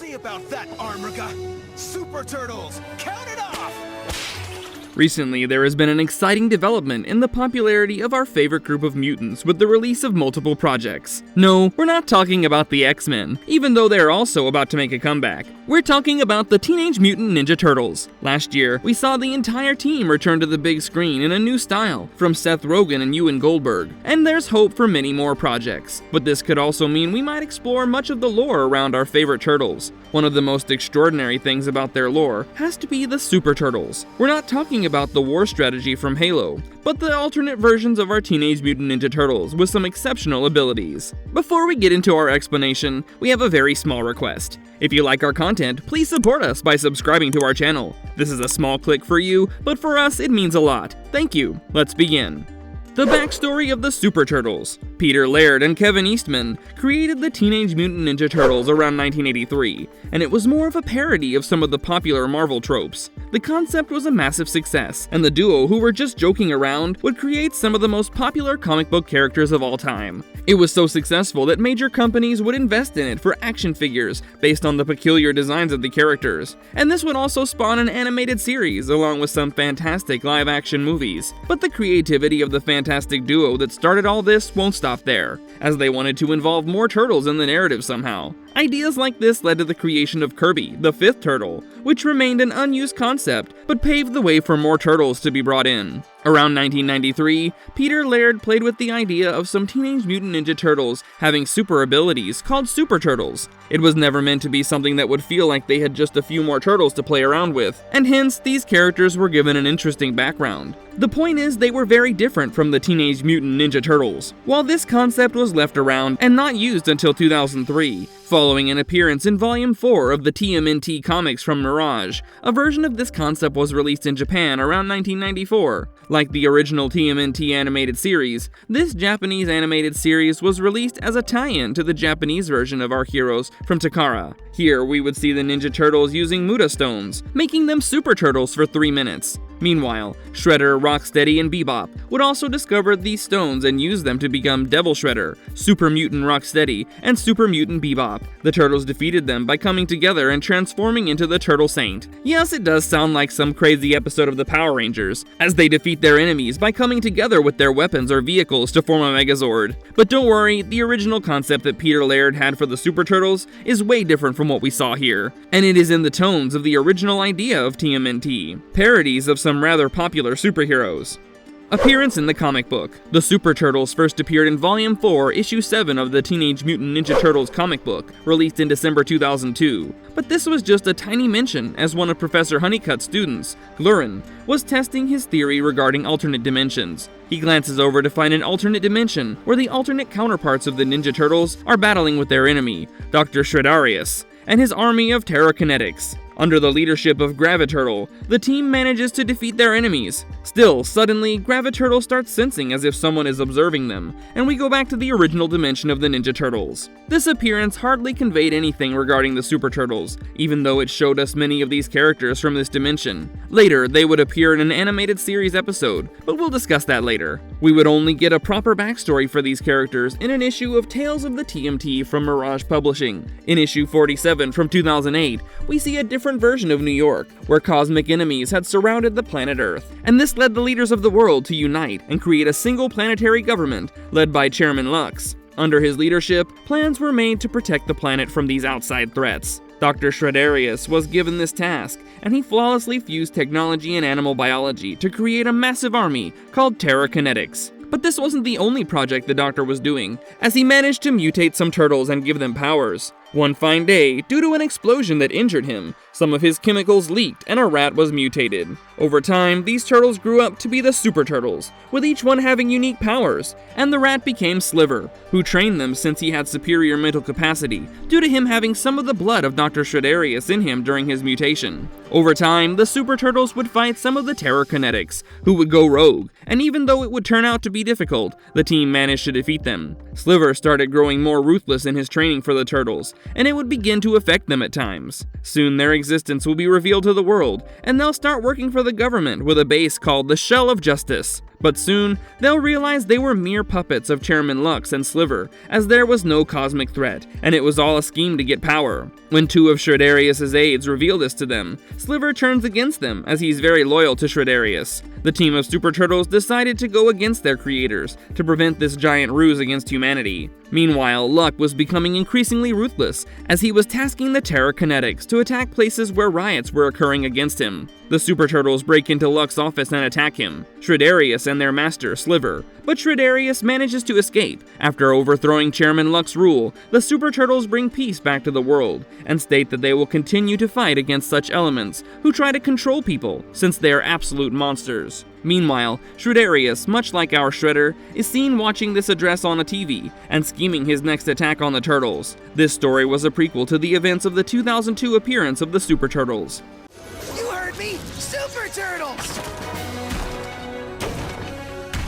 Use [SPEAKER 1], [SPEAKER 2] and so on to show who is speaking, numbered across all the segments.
[SPEAKER 1] say about that, Armorga? Super Turtles, count it off!
[SPEAKER 2] Recently, there has been an exciting development in the popularity of our favorite group of mutants with the release of multiple projects. No, we're not talking about the X-Men, even though they're also about to make a comeback. We're talking about the Teenage Mutant Ninja Turtles. Last year, we saw the entire team return to the big screen in a new style, from Seth Rogen and Ewan Goldberg, and there's hope for many more projects. But this could also mean we might explore much of the lore around our favorite turtles. One of the most extraordinary things about their lore has to be the Super Turtles. We're not talking about the war strategy from Halo, but the alternate versions of our Teenage Mutant Ninja Turtles with some exceptional abilities. Before we get into our explanation, we have a very small request. If you like our content, please support us by subscribing to our channel. This is a small click for you, but for us it means a lot. Thank you. Let's begin. The backstory of the Super Turtles. Peter Laird and Kevin Eastman created the Teenage Mutant Ninja Turtles around 1983, and it was more of a parody of some of the popular Marvel tropes. The concept was a massive success, and the duo who were just joking around would create some of the most popular comic book characters of all time. It was so successful that major companies would invest in it for action figures based on the peculiar designs of the characters, and this would also spawn an animated series along with some fantastic live-action movies. But the creativity of the fantastic duo that started all this won't stop there, as they wanted to involve more turtles in the narrative somehow. Ideas like this led to the creation of Kirby, the fifth turtle, which remained an unused concept, but paved the way for more turtles to be brought in. Around 1993, Peter Laird played with the idea of some Teenage Mutant Ninja Turtles having super abilities called Super Turtles. It was never meant to be something that would feel like they had just a few more turtles to play around with, and hence these characters were given an interesting background. The point is, they were very different from the Teenage Mutant Ninja Turtles. While this concept was left around and not used until 2003, following an appearance in Volume 4 of the TMNT comics from Mirage, a version of this concept was released in Japan around 1994. Like the original TMNT animated series, this Japanese animated series was released as a tie-in to the Japanese version of our heroes from Takara. Here, we would see the Ninja Turtles using Muda Stones, making them Super Turtles for 3 minutes. Meanwhile, Shredder, Rocksteady, and Bebop would also discover these stones and use them to become Devil Shredder, Super Mutant Rocksteady, and Super Mutant Bebop. The Turtles defeated them by coming together and transforming into the Turtle Saint. Yes, it does sound like some crazy episode of the Power Rangers, as they defeat their enemies by coming together with their weapons or vehicles to form a Megazord. But don't worry, the original concept that Peter Laird had for the Super Turtles is way different from what we saw here, and it is in the tones of the original idea of TMNT, parodies of some rather popular superheroes. Appearance in the comic book. The Super Turtles first appeared in Volume 4, Issue 7 of the Teenage Mutant Ninja Turtles comic book, released in December 2002. But this was just a tiny mention, as one of Professor Honeycutt's students, Glurin, was testing his theory regarding alternate dimensions. He glances over to find an alternate dimension, where the alternate counterparts of the Ninja Turtles are battling with their enemy, Dr. Shreddarius, and his army of Terrakinetics. Under the leadership of Graviturtle, the team manages to defeat their enemies. Still, suddenly, Graviturtle starts sensing as if someone is observing them, and we go back to the original dimension of the Ninja Turtles. This appearance hardly conveyed anything regarding the Super Turtles, even though it showed us many of these characters from this dimension. Later, they would appear in an animated series episode, but we'll discuss that later. We would only get a proper backstory for these characters in an issue of Tales of the TMT from Mirage Publishing. In issue 47 from 2008, we see a different version of New York, where cosmic enemies had surrounded the planet Earth, and this led the leaders of the world to unite and create a single planetary government led by Chairman Lux. Under his leadership, plans were made to protect the planet from these outside threats. Dr. Shreddarius was given this task, and he flawlessly fused technology and animal biology to create a massive army called Terrakinetics. But this wasn't the only project the Doctor was doing, as he managed to mutate some turtles and give them powers. One fine day, due to an explosion that injured him, some of his chemicals leaked and a rat was mutated. Over time, these turtles grew up to be the Super Turtles, with each one having unique powers, and the rat became Sliver, who trained them since he had superior mental capacity, due to him having some of the blood of Dr. Shreddarius in him during his mutation. Over time, the Super Turtles would fight some of the Terrakinetics, who would go rogue, and even though it would turn out to be difficult, the team managed to defeat them. Sliver started growing more ruthless in his training for the turtles, and it would begin to affect them at times. Soon their existence will be revealed to the world, and they'll start working for the government with a base called the Shell of Justice. But soon, they'll realize they were mere puppets of Chairman Lux and Sliver, as there was no cosmic threat, and it was all a scheme to get power. When two of Shredarius' aides reveal this to them, Sliver turns against them, as he's very loyal to Shredarius. The team of Super Turtles decided to go against their creators, to prevent this giant ruse against humanity. Meanwhile, Luck was becoming increasingly ruthless, as he was tasking the Terra Kinetics to attack places where riots were occurring against him. The Super Turtles break into Luck's office and attack him, Shredarius and their master, Sliver. But Shredarius manages to escape. After overthrowing Chairman Luck's rule, the Super Turtles bring peace back to the world, and state that they will continue to fight against such elements who try to control people, since they are absolute monsters. Meanwhile, Shredarius, much like our Shredder, is seen watching this address on a TV and scheming his next attack on the Turtles. This story was a prequel to the events of the 2002 appearance of the Super Turtles.
[SPEAKER 1] You heard me! Super Turtles!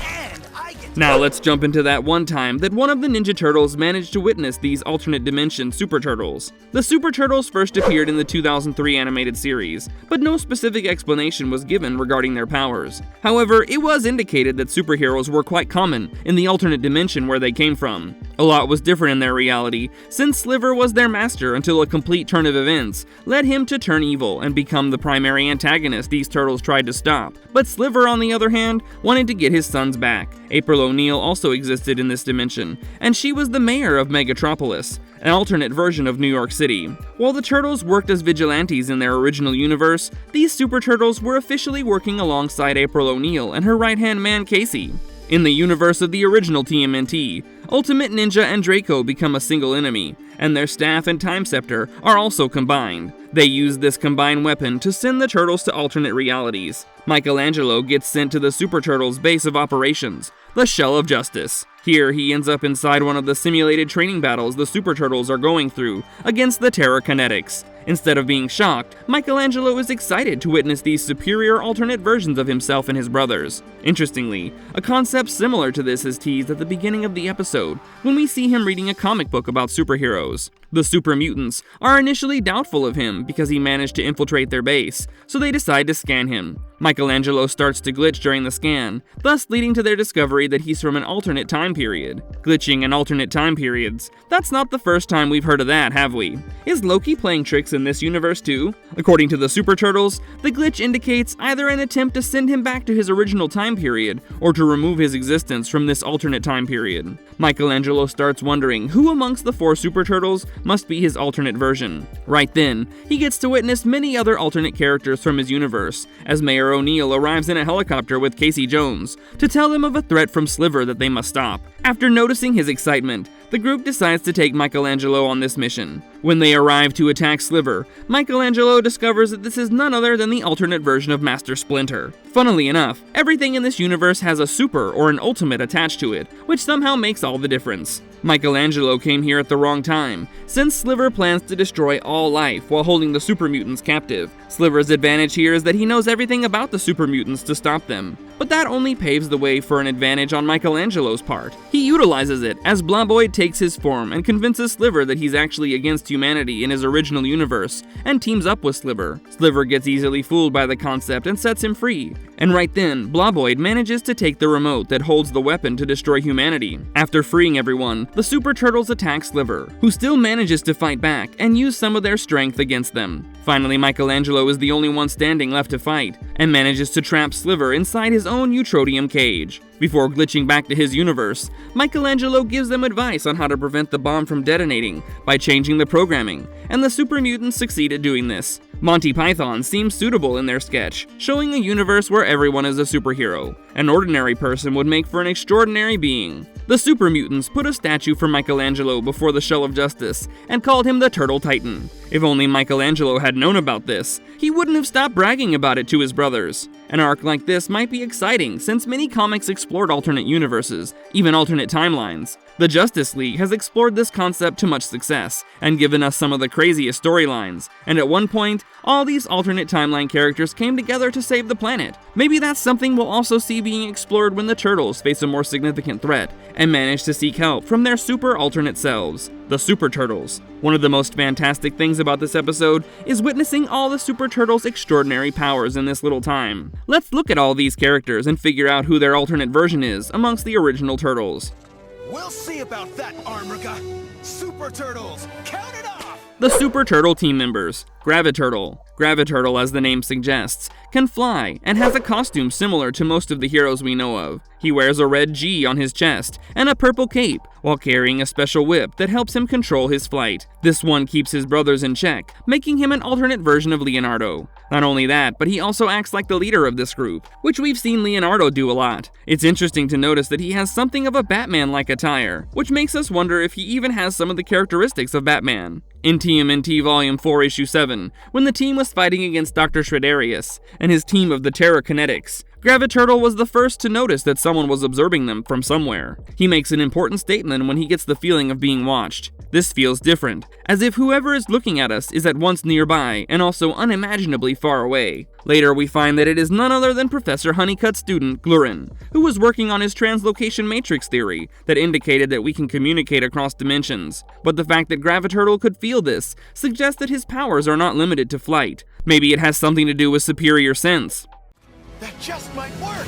[SPEAKER 1] And I get
[SPEAKER 2] Now let's jump into that one time that one of the Ninja Turtles managed to witness these alternate dimension Super Turtles. The Super Turtles first appeared in the 2003 animated series, but no specific explanation was given regarding their powers. However, it was indicated that superheroes were quite common in the alternate dimension where they came from. A lot was different in their reality, since Sliver was their master until a complete turn of events led him to turn evil and become the primary antagonist these turtles tried to stop. But Sliver, on the other hand, wanted to get his sons back. April O'Neil also existed in this dimension, and she was the mayor of Megatropolis, an alternate version of New York City. While the Turtles worked as vigilantes in their original universe, these Super Turtles were officially working alongside April O'Neil and her right-hand man Casey. In the universe of the original TMNT, Ultimate Ninja and Draco become a single enemy, and their staff and Time Scepter are also combined. They use this combined weapon to send the Turtles to alternate realities. Michelangelo gets sent to the Super Turtles' base of operations, the Shell of Justice. Here, he ends up inside one of the simulated training battles the Super Turtles are going through against the Terra Kinetics. Instead of being shocked, Michelangelo is excited to witness these superior alternate versions of himself and his brothers. Interestingly, a concept similar to this is teased at the beginning of the episode, when we see him reading a comic book about superheroes. The Super Mutants are initially doubtful of him because he managed to infiltrate their base, so they decide to scan him. Michelangelo starts to glitch during the scan, thus leading to their discovery that he's from an alternate time period. Glitching in alternate time periods. That's not the first time we've heard of that, have we? Is Loki playing tricks in this universe too? According to the Super Turtles, the glitch indicates either an attempt to send him back to his original time period, or to remove his existence from this alternate time period. Michelangelo starts wondering who amongst the four Super Turtles must be his alternate version. Right then, he gets to witness many other alternate characters from his universe, as Mayor O'Neil arrives in a helicopter with Casey Jones to tell them of a threat from Sliver that they must stop. After noticing his excitement, the group decides to take Michelangelo on this mission. When they arrive to attack Sliver, Michelangelo discovers that this is none other than the alternate version of Master Splinter. Funnily enough, everything in this universe has a super or an ultimate attached to it, which somehow makes all the difference. Michelangelo came here at the wrong time, since Sliver plans to destroy all life while holding the Super Mutants captive. Sliver's advantage here is that he knows everything about the Super Mutants to stop them, but that only paves the way for an advantage on Michelangelo's part. He utilizes it as Blobboid takes his form and convinces Sliver that he's actually against humanity in his original universe, and teams up with Sliver. Sliver gets easily fooled by the concept and sets him free. And right then, Blobboid manages to take the remote that holds the weapon to destroy humanity. After freeing everyone, the Super Turtles attack Sliver, who still manages to fight back and use some of their strength against them. Finally, Michelangelo is the only one standing left to fight, and manages to trap Sliver inside his own Eutrodium cage. Before glitching back to his universe, Michelangelo gives them advice on how to prevent the bomb from detonating by changing the programming, and the Super Mutants succeed at doing this. Monty Python seems suitable in their sketch, showing a universe where everyone is a superhero. An ordinary person would make for an extraordinary being. The Super Mutants put a statue for Michelangelo before the Shell of Justice and called him the Turtle Titan. If only Michelangelo had known about this, he wouldn't have stopped bragging about it to his brothers. An arc like this might be exciting since many comics explored alternate universes, even alternate timelines. The Justice League has explored this concept to much success and given us some of the craziest storylines, and at one point, all these alternate timeline characters came together to save the planet. Maybe that's something we'll also see being explored when the Turtles face a more significant threat, and manage to seek help from their super alternate selves, the Super Turtles. One of the most fantastic things about this episode is witnessing all the Super Turtles' extraordinary powers in this little time. Let's look at all these characters and figure out who their alternate version is amongst the original Turtles.
[SPEAKER 1] We'll see about that, Armrica. Super Turtles, count it off!
[SPEAKER 2] The Super Turtle team members. Graviturtle. Graviturtle, as the name suggests, can fly and has a costume similar to most of the heroes we know of. He wears a red G on his chest and a purple cape while carrying a special whip that helps him control his flight. This one keeps his brothers in check, making him an alternate version of Leonardo. Not only that, but he also acts like the leader of this group, which we've seen Leonardo do a lot. It's interesting to notice that he has something of a Batman-like attire, which makes us wonder if he even has some of the characteristics of Batman. In TMNT Volume 4, Issue 7, when the team was fighting against Dr. Shredarius and his team of the Terra Kinetics, Graviturtle was the first to notice that someone was observing them from somewhere. He makes an important statement when he gets the feeling of being watched. This feels different, as if whoever is looking at us is at once nearby and also unimaginably far away. Later, we find that it is none other than Professor Honeycutt's student, Glurin, who was working on his translocation matrix theory that indicated that we can communicate across dimensions. But the fact that Graviturtle could feel this suggests that his powers are not limited to flight. Maybe it has something to do with superior sense.
[SPEAKER 1] That just might work!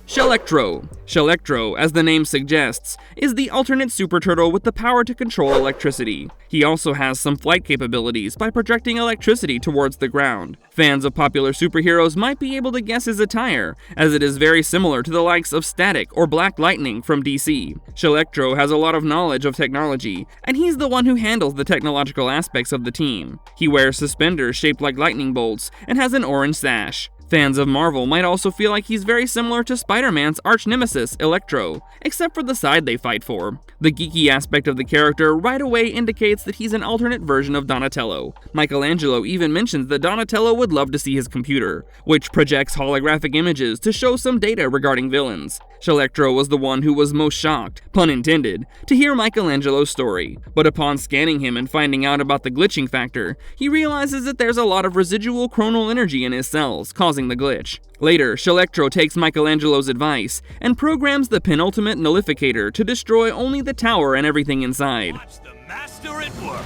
[SPEAKER 2] Shellectro. Shellectro, as the name suggests, is the alternate Super Turtle with the power to control electricity. He also has some flight capabilities by projecting electricity towards the ground. Fans of popular superheroes might be able to guess his attire, as it is very similar to the likes of Static or Black Lightning from DC. Shellectro has a lot of knowledge of technology, and he's the one who handles the technological aspects of the team. He wears suspenders shaped like lightning bolts and has an orange sash. Fans of Marvel might also feel like he's very similar to Spider-Man's arch-nemesis, Electro, except for the side they fight for. The geeky aspect of the character right away indicates that he's an alternate version of Donatello. Michelangelo even mentions that Donatello would love to see his computer, which projects holographic images to show some data regarding villains. Shellectro was the one who was most shocked, pun intended, to hear Michelangelo's story, but upon scanning him and finding out about the glitching factor, he realizes that there's a lot of residual chronal energy in his cells, causing the glitch. Later, Shellectro takes Michelangelo's advice and programs the penultimate nullificator to destroy only the tower and everything inside.
[SPEAKER 1] Watch the master at work!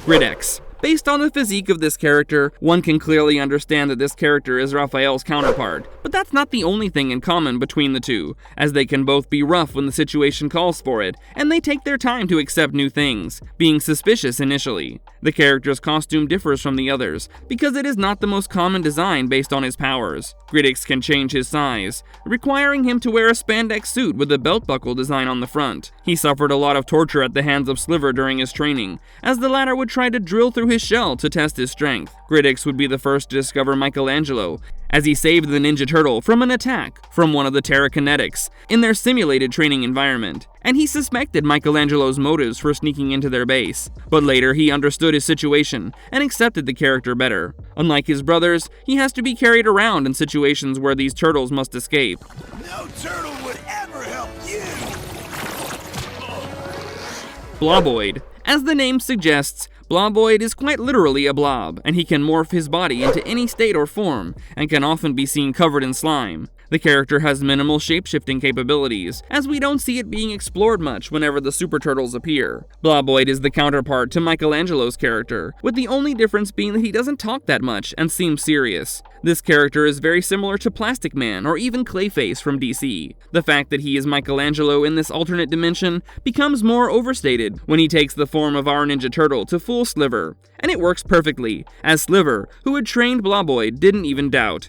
[SPEAKER 2] Gridx. Based on the physique of this character, one can clearly understand that this character is Raphael's counterpart, but that's not the only thing in common between the two, as they can both be rough when the situation calls for it, and they take their time to accept new things, being suspicious initially. The character's costume differs from the others, because it is not the most common design based on his powers. Gridx can change his size, requiring him to wear a spandex suit with a belt buckle design on the front. He suffered a lot of torture at the hands of Sliver during his training, as the latter would try to drill through his shell to test his strength. Gridx would be the first to discover Michelangelo, as he saved the Ninja Turtle from an attack from one of the Terra Kinetics in their simulated training environment, and he suspected Michelangelo's motives for sneaking into their base. But later he understood his situation and accepted the character better. Unlike his brothers, he has to be carried around in situations where these turtles must escape.
[SPEAKER 1] No turtle would ever help you!
[SPEAKER 2] Bloboid. As the name suggests, Bloboid is quite literally a blob, and he can morph his body into any state or form, and can often be seen covered in slime. The character has minimal shape-shifting capabilities, as we don't see it being explored much whenever the Super Turtles appear. Bloboid is the counterpart to Michelangelo's character, with the only difference being that he doesn't talk that much and seems serious. This character is very similar to Plastic Man or even Clayface from DC. The fact that he is Michelangelo in this alternate dimension becomes more overstated when he takes the form of our Ninja Turtle to fool Sliver, and it works perfectly, as Sliver, who had trained Bloboid, didn't even doubt.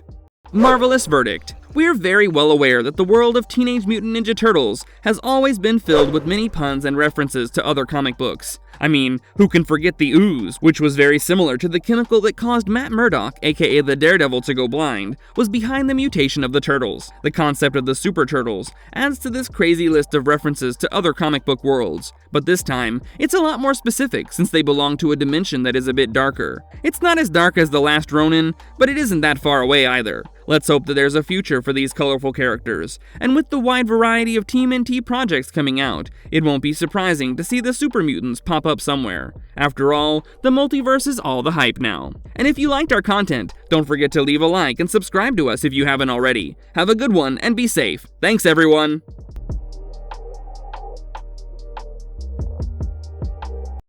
[SPEAKER 2] Marvelous verdict. We're very well aware that the world of Teenage Mutant Ninja Turtles has always been filled with many puns and references to other comic books. I mean, who can forget the ooze, which was very similar to the chemical that caused Matt Murdock, aka the Daredevil, to go blind, was behind the mutation of the Turtles. The concept of the Super Turtles adds to this crazy list of references to other comic book worlds, but this time, it's a lot more specific since they belong to a dimension that is a bit darker. It's not as dark as The Last Ronin, but it isn't that far away either. Let's hope that there's a future for these colorful characters, and with the wide variety of TMNT projects coming out, it won't be surprising to see the super mutants pop up somewhere. After all, the multiverse is all the hype now. And if you liked our content, don't forget to leave a like and subscribe to us if you haven't already. Have a good one and be safe. Thanks everyone!